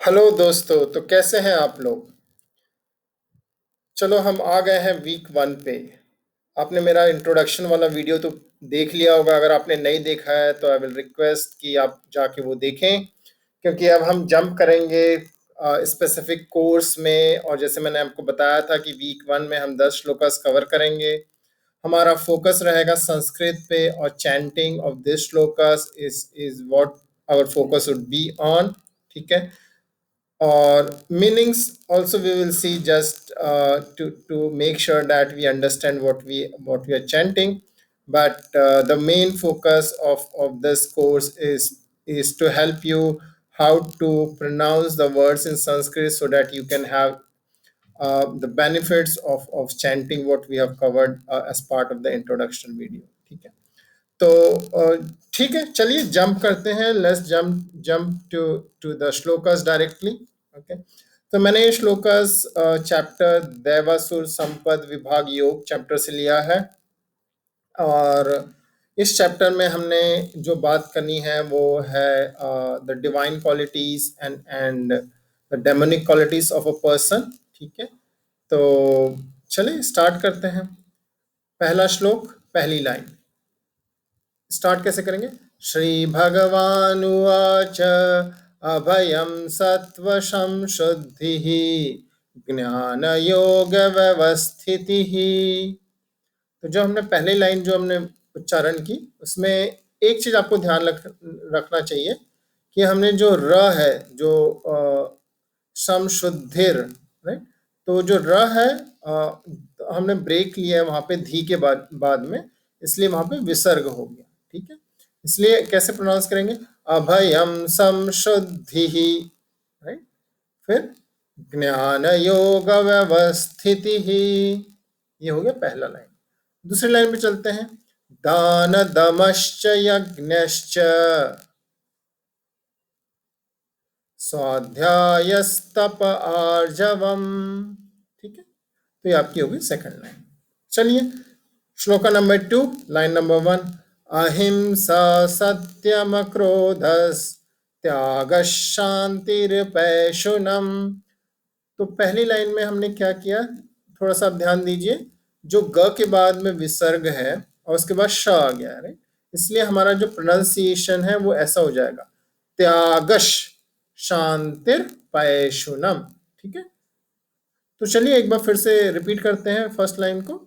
Hello दोस्तों, तो कैसे हैं आप लोग। चलो हम आ गए हैं वीक 1 पे। आपने मेरा इंट्रोडक्शन वाला वीडियो तो देख लिया होगा। अगर आपने नहीं देखा है तो आई विल रिक्वेस्ट कि आप जाके वो देखें, क्योंकि अब हम जंप करेंगे स्पेसिफिक कोर्स में। और जैसे मैंने आपको बताया था कि वीक 1 में हम 10 श्लोकास कवर करेंगे। हमारा फोकस रहेगा संस्कृत पे, और chanting of this shlokas is what our focus would be on. ठीक है। Or meanings also we will see, just to make sure that we understand what we are chanting. But the main focus of this course is to help you how to pronounce the words in Sanskrit, so that you can have the benefits of chanting what we have covered as part of the introduction video. ठीक है। तो ठीक है, चलिए jump करते हैं। Let's jump to the shlokas directly. Okay. तो मैंने ये श्लोकास चैप्टर दैवासुर संपद विभाग योग चैप्टर से लिया है। और इस चैप्टर में हमने जो बात करनी है वो है the divine qualities and the demonic qualities of a person. ठीक है। तो चलिए स्टार्ट करते हैं। पहला श्लोक, पहली लाइन। स्टार्ट कैसे करेंगे? श्री भगवानुवाच अभयं सत्त्वशं शुद्धिः ज्ञानयोग व्यवस्थितिः। तो जो हमने पहली लाइन जो हमने उच्चारण की, उसमें एक चीज आपको ध्यान रखना चाहिए कि हमने जो र है, जो समशुद्धिर, राइट। तो जो र है हमने ब्रेक लिया है वहां पे धी के बाद में, इसलिए वहां पे विसर्ग हो गया। ठीक है। इसलिए कैसे प्रोनाउंस करेंगे? अभयम समशुद्धि, राइट। फिर ज्ञान योग व्यवस्थिति ही। ये हो गया पहला लाइन। दूसरी लाइन पे चलते हैं। दान दमश्च यज्ञश्च स्वाध्यायस्तप आर्जवम। ठीक है। तो ये आपकी होगी सेकंड लाइन। चलिए श्लोका नंबर 2, लाइन नंबर 1। अहिंसा सत्यम क्रोधस त्याग शांतिर्पैशुनम। तो पहली लाइन में हमने क्या किया, थोड़ा सा आप ध्यान दीजिए। जो ग के बाद में विसर्ग है और उसके बाद श आ गया है, राइट। इसलिए हमारा जो प्रोनाउंसिएशन है वो ऐसा हो जाएगा, त्यागश शांतिर पैशुनम। ठीक है। तो चलिए एक बार फिर से रिपीट करते हैं फर्स्ट लाइन को।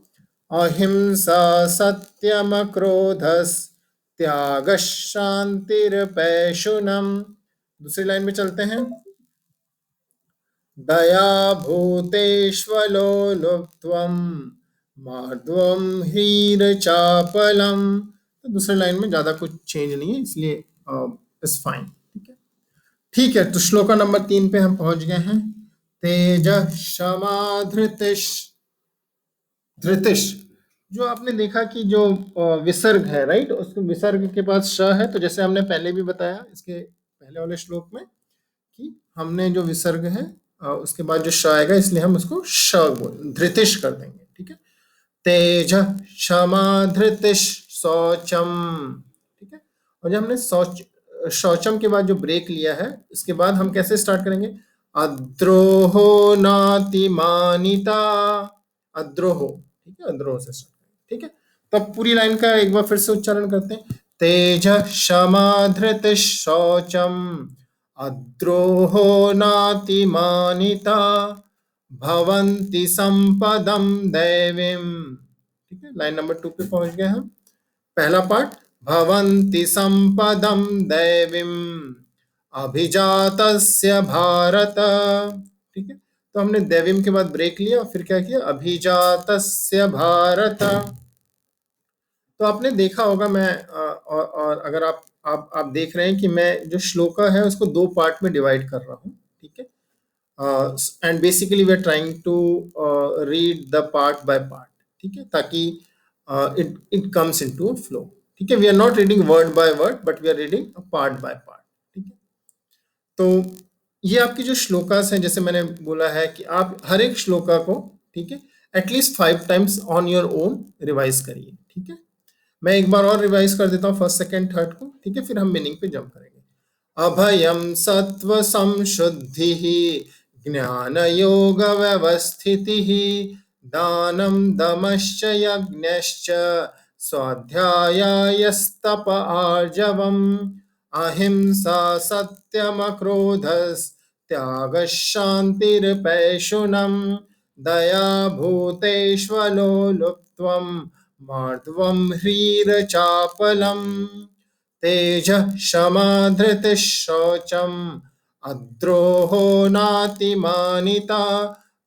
अहिंसा सत्यम क्रोधस त्याग शांतिर पैशुनम। दूसरी लाइन में चलते हैं। दया भूतेष्वलो लुप्त्वम मार्द्वम ह्रीर चापलम। तो दूसरी लाइन में ज्यादा कुछ चेंज नहीं है, इसलिए इट्स फाइन। ठीक है। ठीक है। तो श्लोका नंबर 3 पे हम पहुंच गए हैं। तेज क्षमा धृतिश। धृतिश, जो आपने देखा कि जो विसर्ग है, राइट, उसके विसर्ग के पास श है। तो जैसे हमने पहले भी बताया इसके पहले वाले श्लोक में कि हमने जो विसर्ग है उसके बाद जो श आएगा, इसलिए हम उसको श धृतिश कर देंगे। ठीक है। तेज क्षमा धृतिश शौचम। ठीक है। और जब हमने शौचम के बाद जो ब्रेक लिया है, इसके बाद हम कैसे स्टार्ट करेंगे? अद्रोहो नातिमानिता। अद्रोहो। ठीक है। अद्रोह से स्टार्ट। ठीक है। तब पूरी लाइन का एक बार फिर से उच्चारण करते हैं। तेज क्षमा धृतिश शौचम अद्रोहो नातिमानिता भवन्ति संपदम दैवीम। ठीक है। लाइन नंबर 2 पे पहुंच गए हम। पहला पार्ट, भवन्ति संपदम दैवीम अभिजातस्य भारत। ठीक है। तो हमने दैवीम के बाद ब्रेक लिया और फिर क्या किया? अभिजातस्य भारत। तो आपने देखा होगा, मैं और अगर आप देख रहे हैं कि मैं जो श्लोका है उसको 2 पार्ट में डिवाइड कर रहा हूँ। ठीक है। And basically we are trying to read the part by part. ठीक है, ताकि it comes into a flow. ठीक है। We are not reading word by word, but we are reading part by part. ठीक है। तो ये आपकी जो श्लोकास हैं, जैसे मैंने बोला है कि आप हर एक श्लोका को, ठीक है, at least 5 times on your own revise करिए। ठीक है। मैं एक बार और रिवाइज कर देता हूँ फर्स्ट सेकंड थर्ड को। ठीक है। फिर हम मीनिंग पे जंप करेंगे। अभयं सत्त्वसंशुद्धिः ज्ञानयोगव्यवस्थितिः दानं दमश्च यज्ञश्च स्वाध्यायायस्तप आर्जवम् अहिंसा सत्यमक्रोधस्त्यागः शान्तिर्पैशुनम् दया भूतेष्वलो लुप्त्वं मार्दवं ह्रीरचापलम् तेजः क्षमा धृतिः शौचम् अद्रोहो नातिमानिता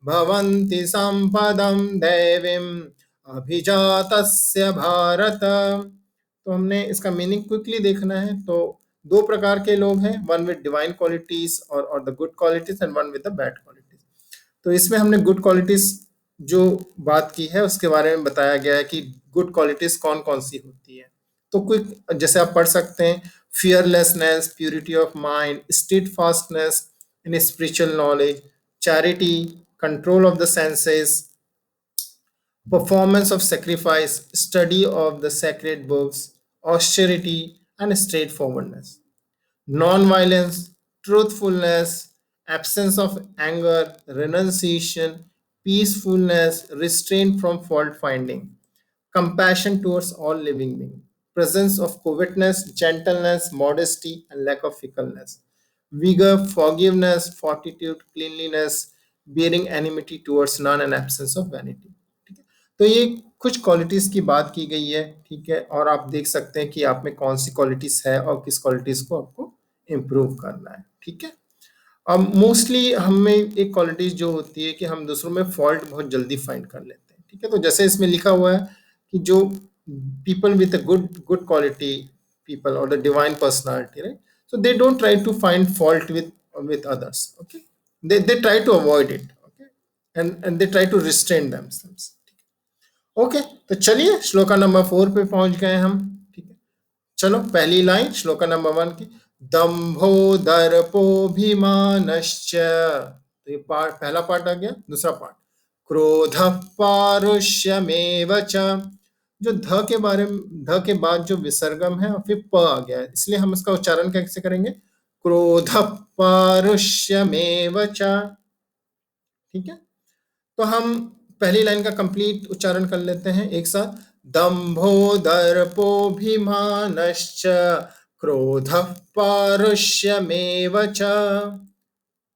भवन्ति सम्पदं दैवीम् अभिजातस्य भारत। तो हमने इसका मीनिंग क्विकली देखना है। तो दो प्रकार के लोग हैं, वन विद डिवाइन क्वालिटीज और the good qualities and one with the bad qualities. तो इसमें हमने गुड क्वालिटीज जो बात की है उसके बारे में बताया गया है कि गुड क्वालिटीज कौन कौन सी होती है। तो क्विक जैसे आप पढ़ सकते हैं, fearlessness, purity of mind, steadfastness in spiritual knowledge, charity, control of the senses, performance of sacrifice, study of the sacred books, austerity, and straightforwardness, non-violence, truthfulness, absence of anger, renunciation, peacefulness, restraint from fault finding, compassion towards all living beings, presence of covetousness, gentleness, modesty, and lack of fickleness, vigor, forgiveness, fortitude, cleanliness, bearing enmity towards none, and absence of vanity। ठीक है, तो ये कुछ qualities की बात की गई है। ठीक है, और आप देख सकते हैं कि आप में कौन सी क्वालिटीज है और किस क्वालिटीज को आपको इम्प्रूव करना है। ठीक है, अब मोस्टली हमें एक क्वालिटीज जो होती है कि हम दूसरों में फॉल्ट बहुत जल्दी फाइंड कर लेते हैं। ठीक है, तो जैसे इसमें लिखा हुआ है कि जो people with a good good quality people और the divine personality, right, so they don't try to find fault with others, okay, they try to avoid it, okay, and they try to restrain themselves। Okay, तो चलिए shloka number 4 पे पहुंच गए हम। ठीक है, चलो पहली लाइन श्लोका नंबर 1 की, दंभो दर्पोभिमानश्च, तो ये पार्ट पहला पार्ट आ गया। दूसरा पार्ट, क्रोध पारुष्यमेव च, जो ध के बारे में, ध के बाद जो विसर्गम है और फिर प आ गया है, इसलिए हम इसका उच्चारण कैसे करेंगे, क्रोध पारुष्यमेव च। ठीक है, तो हम पहली लाइन का कंप्लीट उच्चारण कर लेते हैं एक साथ, दंभो दर्पोभिमानश्च क्रोध पारुष्यमेव च।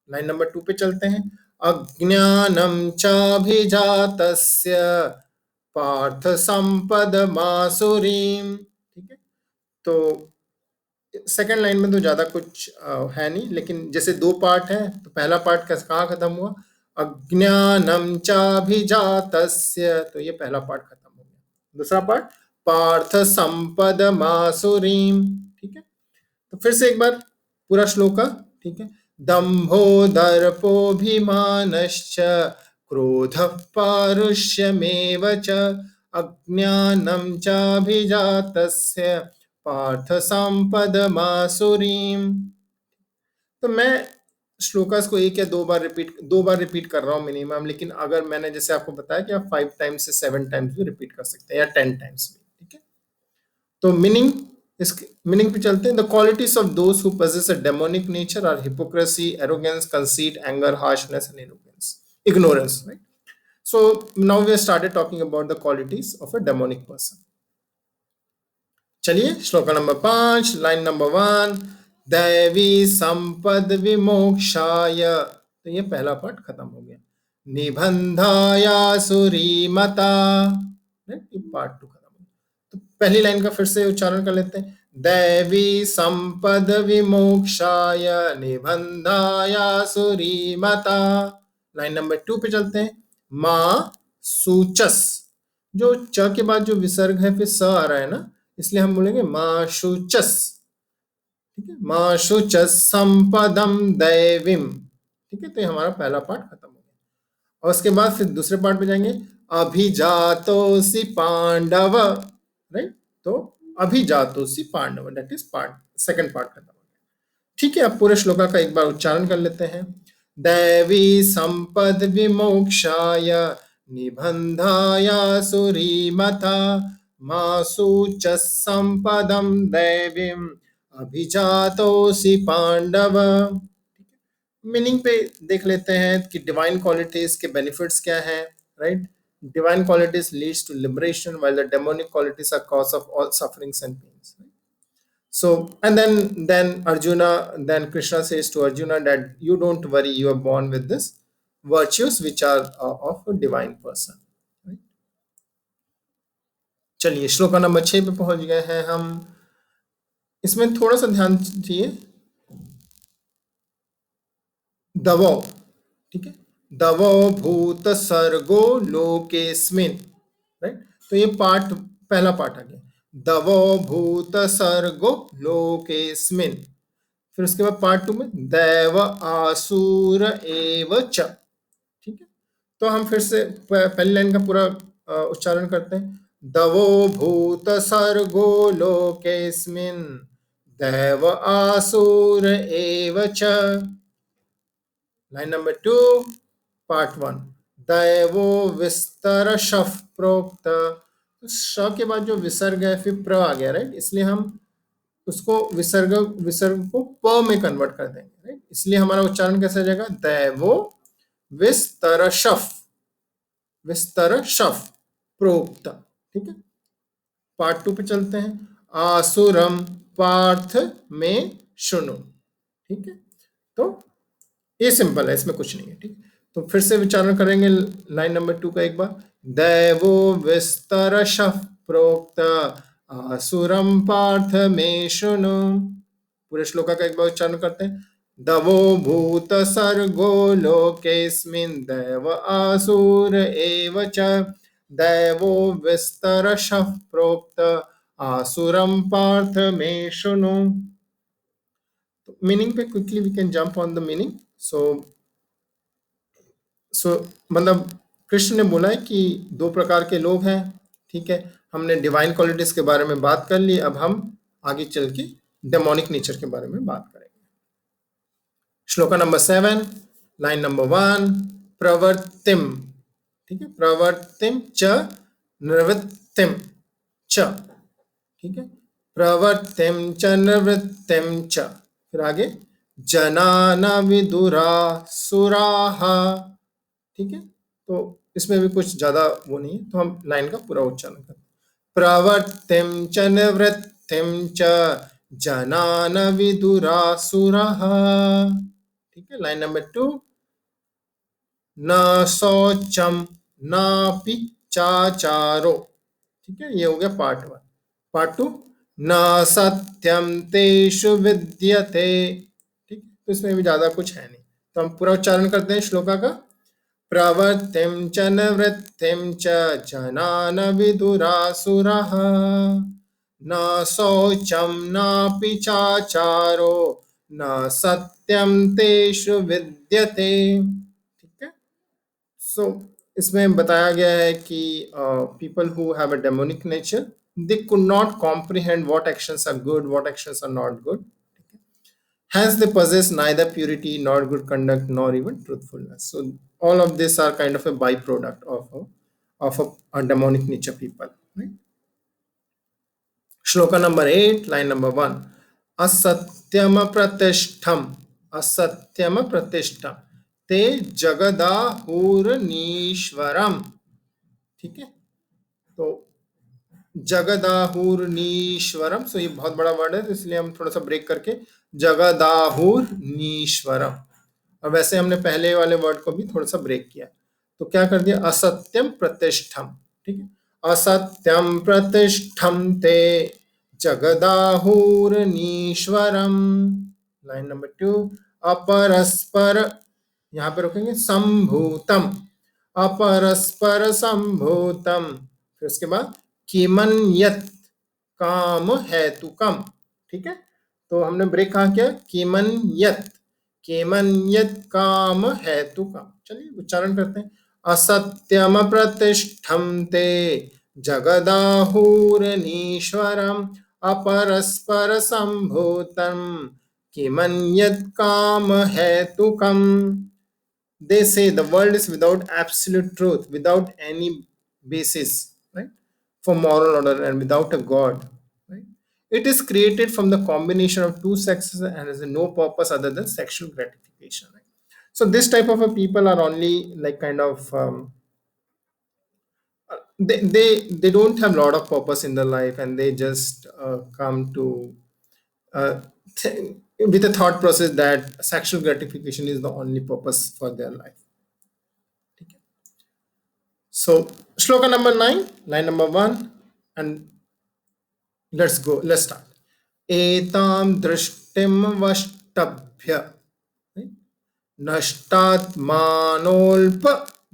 लाइन नंबर 2 पे चलते हैं, अज्ञानम चाभिजातस्य पार्थ संपदमासुरीम। ठीक है, तो सेकंड लाइन में तो ज्यादा कुछ है नहीं, लेकिन जैसे दो पार्ट है तो पहला पार्ट कहाँ खत्म हुआ, अज्ञानम चाभिजातस्य, तो ये पहला पार्ट खत्म हो गया। दूसरा पार्ट, पार्थ संपदमासुरीम। ठीक है, तो फिर से एक बार पूरा श्लोक का। ठीक है, दंभो दर्पोभिमानश्च क्रोध पारुष्यमेव च अज्ञानम चाभिजातस्य पार्थ संपदमासुरीम। तो मैं श्लोकास को एक या दो बार रिपीट कर रहा हूँ मिनिमम, लेकिन अगर मैंने जैसे आपको बताया कि आप 5 टाइम्स से 7 टाइम्स भी रिपीट कर सकते हैं या 10 टाइम्स भी। ठीक है, तो मीनिंग, इसके मीनिंग पे चलते हैं। The qualities of those who possess a demonic nature are hypocrisy, arrogance, conceit, anger, harshness, and ignorance, right? So now we have started talking about the qualities of a demonic person. चलिए श्लोक number 5, line number 1, दैवी संपद विमोक्षाय, तो ये पहला part खत्म हो गया। निबंधाया सुरीमता, ये पार्ट 2 खत्म हो गया। तो पहली लाइन का फिर से उच्चारण कर लेते हैं, दैवी संपद विमोक्षाय निबंधाया सुरीमता। लाइन नंबर 2 पे चलते हैं, माँ सूचस, जो च के बाद जो विसर्ग है फिर स आ रहा है ना, इसलिए हम बोलेंगे माँ शुचस। ठीक है, माँ शुचस संपदम दैवीम। ठीक है, तो ये हमारा पहला पार्ट खत्म हो गया। और उसके बाद फिर दूसरे पार्ट पे जाएंगे, अभिजातोसि पांडव, राइट, तो अभिजातोसि Pandava, that is part second part खत्म हो गया। ठीक है, अब पूरे श्लोका का एक बार उच्चारण कर लेते हैं, दैवी संपद विमोक्षाय निबंधाया सुरीमता मासु च संपदम दैवीम अभिजातोऽसि पांडव। मीनिंग पे देख लेते हैं कि डिवाइन क्वालिटीज के बेनिफिट्स क्या हैं, right? Divine qualities leads to liberation while the demonic qualities are cause of all sufferings and pains. So, and then Arjuna, then Krishna says to Arjuna that you don't worry, you are born with this virtues which are of a divine person, right? चलिए shloka number 6 पे पहुंच गए हैं हम। इसमें थोड़ा सा ध्यान दीजिए। दवो, ठीक है, दवो भूत सर्गो लोकेस्मिन, राइट? तो ये पार्ट, पहला पार्ट आ गया, दवो भूत सर्गो लोकेस्मिन। फिर उसके बाद पार्ट 2 में दैव आसुर एव च, ठीक है? तो हम फिर से पहली लाइन का पूरा उच्चारण करते हैं। दवो भूत सर्गो लोकेस्मिन दैव आसुर एव च। लाइन नंबर 2 पार्ट 1 दैवो विस्तर शफ प्रोक्त। तो श के बाद जो विसर्ग है फिर प्र आ गया, राइट? इसलिए हम उसको विसर्ग को प में कन्वर्ट कर देंगे, राइट? इसलिए हमारा उच्चारण कैसा हो जाएगा? दैवो विस्तरशफ, विस्तरशफ प्रोक्त, ठीक है? पार्ट 2 पे चलते हैं। आसुरम पार्थ में शुनु, ठीक है? तो ये सिंपल है, इसमें कुछ नहीं है, ठीक? तो फिर से विचारण करेंगे लाइन नंबर 2 का एक बार। दैवो विस्तरशः प्रोक्त आसुरम पार्थ में शुनु। पूरे श्लोका का एक बार उच्चारण करते हैं। दवो भूत सर्गो लोकेस्मिन् दैव आसुर एव च दैवो विस्तरशः प्रोक्त आसुरम पार्थ में शुनु। मीनिंग पे quickly we can jump on the meaning. So मतलब कृष्ण ने बोला है कि दो प्रकार के लोग हैं, ठीक है? हमने डिवाइन क्वालिटीज के बारे में बात कर ली, अब हम आगे चल के डेमोनिक नेचर के बारे में बात करेंगे। श्लोका नंबर 7 लाइन नंबर 1 प्रवर्तिम, ठीक है? प्रवर्तिम च निवृत्तिम च, ठीक है? प्रवर्तिम च निवृत्तिम च। फिर आगे जनान विदुरा सुराहा, ठीक है? तो इसमें भी कुछ ज्यादा वो नहीं है, तो हम लाइन का पूरा उच्चारण करते हैं। प्रवर्तिम च निवृत्तिम च जनान विदुरा सुराहा, ठीक है? लाइन नंबर 2 न शौचम नापि चाचारो, ठीक है? ये हो गया पार्ट 1। पार्ट 2 न सत्यम तेषु विद्यते, ठीक? तो इसमें भी ज्यादा कुछ है नहीं, तो हम पूरा उच्चारण करते हैं श्लोका का। प्रवर्तिम च निवृत्तिम च जनान विदुरासुरः न शौचम नापि चाचारो न सत्यम तेषु विद्यते, ठीक है? सो इसमें बताया गया है कि people who have a demonic nature they could not comprehend what actions are good, what actions are not good. Hence, they possess neither purity nor good conduct nor even truthfulness. So, all of these are kind of a byproduct of a demonic nature people. Right? Shloka number 8, line number 1. Asatyam pratishtham, asatyam pratishtham, te jagadahur nishwaram, ठीक है? तो जगदाहुर्नीश्वरम, सो ये बहुत बड़ा word है, तो इसलिए हम थोड़ा सा ब्रेक करके जगदाहुर्नीश्वरम। और वैसे हमने पहले वाले वर्ड को भी थोड़ा सा ब्रेक किया, तो क्या कर दिया? असत्यम प्रतिष्ठम, ठीक है? असत्यम प्रतिष्ठम ते जगदाहुर्नीश्वरम। लाइन नंबर 2 अपरस्पर, यहाँ पे रुकेंगे, संभूतम, अपरस्पर संभूतम। फिर उसके बाद किमन्यत काम हेतुकम, ठीक है? तो हमने ब्रेक कहाँ किया? किमन्यत, किमन्यत काम हेतुकम। चलिए उच्चारण करते हैं। असत्यम प्रतिष्ठम ते जगदाहुरनीश्वरम अपरस्पर संभूतम किमन्यत काम हेतुकम। They say the world is without absolute truth, without any basis, right, for moral order and without a God, right? It is created from the combination of two sexes and has no purpose other than sexual gratification. Right? So this type of a people are only like kind of they don't have a lot of purpose in their life, and they just come to uh, with a thought process that sexual gratification is the only purpose for their life. Okay. So shloka number 9, line number 1, and let's go. Let's start. Etam drishtim vashtabhya नष्टात्मानोल्प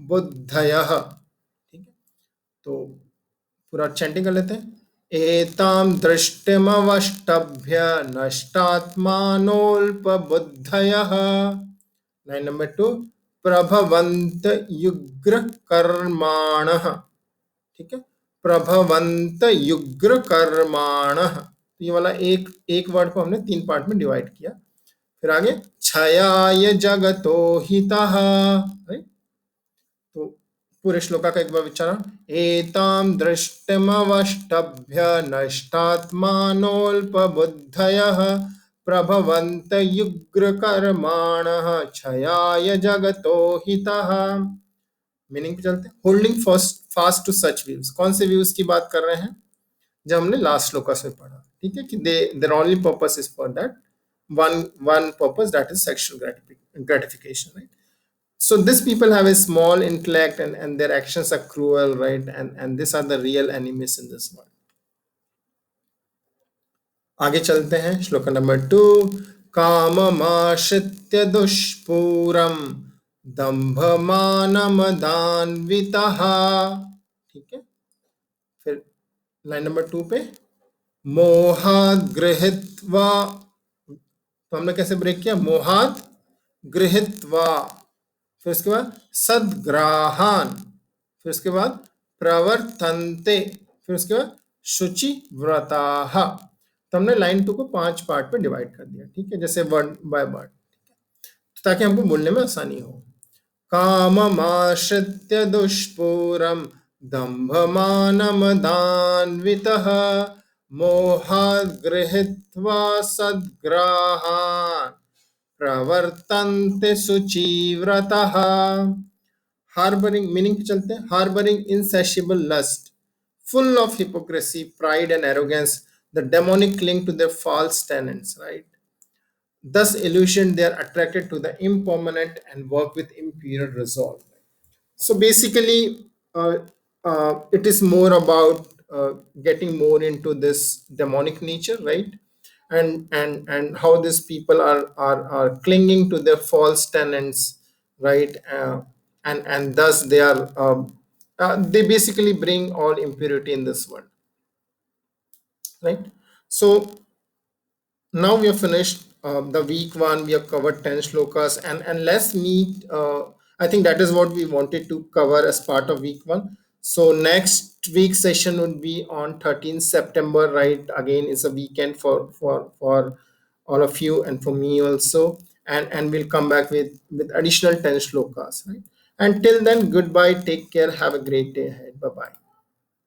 बुद्धयः. ठीक है, तो पूरा chanting कर लेते हैं. एताम दृष्टिमवष्टभ्य नष्टात्मानोल्प बुद्धयः. लाइन नंबर 2, प्रभवंत युग्र कर्माणः. ठीक है, प्रभवंत युग्र कर्माणः. तो ये वाला एक एक वर्ड को हमने 3 पार्ट में डिवाइड किया. फिर आगे क्षयाय जगतो हितः. राइट, तो पूरे श्लोका का एक बार विचारण. एताम दृष्टिमवष्टभ्य नष्टात्मानोल्पबुद्धयः प्रभवन्त युग्र कर्माणः क्षयाय जगतो हितः. मीनिंग पे चलते हैं. Holding fast to such views. कौन से व्यूज की बात कर रहे हैं? जब हमने लास्ट श्लोका से पढ़ा. ठीक है, कि their only purpose is for that one purpose, that is sexual gratification, right? So these people have a small intellect, and their actions are cruel, right? And these are the real enemies in this world. आगे चलते हैं. श्लोक number 2, काममाश्रित्य दुष्पूरम दंभमानमदान्वितः. ठीक है, फिर line number 2 पे मोहात् गृहीत्वा. तो हमने कैसे ब्रेक किया? मोहात् गृहीत्वा, फिर उसके बाद सद्ग्राहान, फिर उसके बाद प्रवर्तन्ते, फिर उसके बाद शुचि व्रताः. तो हमने लाइन 2 को 5 पार्ट में डिवाइड कर दिया. ठीक है, जैसे वर्ड बाय वर्ड, ताकि हमको बोलने में आसानी हो. काममाश्रित्य दुष्पूरम दंभमानमदान्वितः मोहात् गृहीत्वा सद्ग्राहान् प्रवर्तन्ते शुचिव्रतः. हार्बरिंग, मीनिंग पे चलते हैं. Harbouring insatiable lust, full of hypocrisy, pride and arrogance, the demonic cling to their false tenets, right? Thus illusion, they are attracted to the impermanent and work with impure resolve. So basically it is more about getting more into this demonic nature, right? And how these people are clinging to their false tenets, right? And thus they basically bring all impurity in this world, right? So now we have finished the week 1. We have covered 10 shlokas, and let's meet. I think that is what we wanted to cover as part of week 1. So next week's session would be on 13th September, right? Again, it's a weekend for all of you and for me also. And we'll come back with additional 10 shlokas, right? Until then, goodbye, take care, have a great day ahead. Bye bye.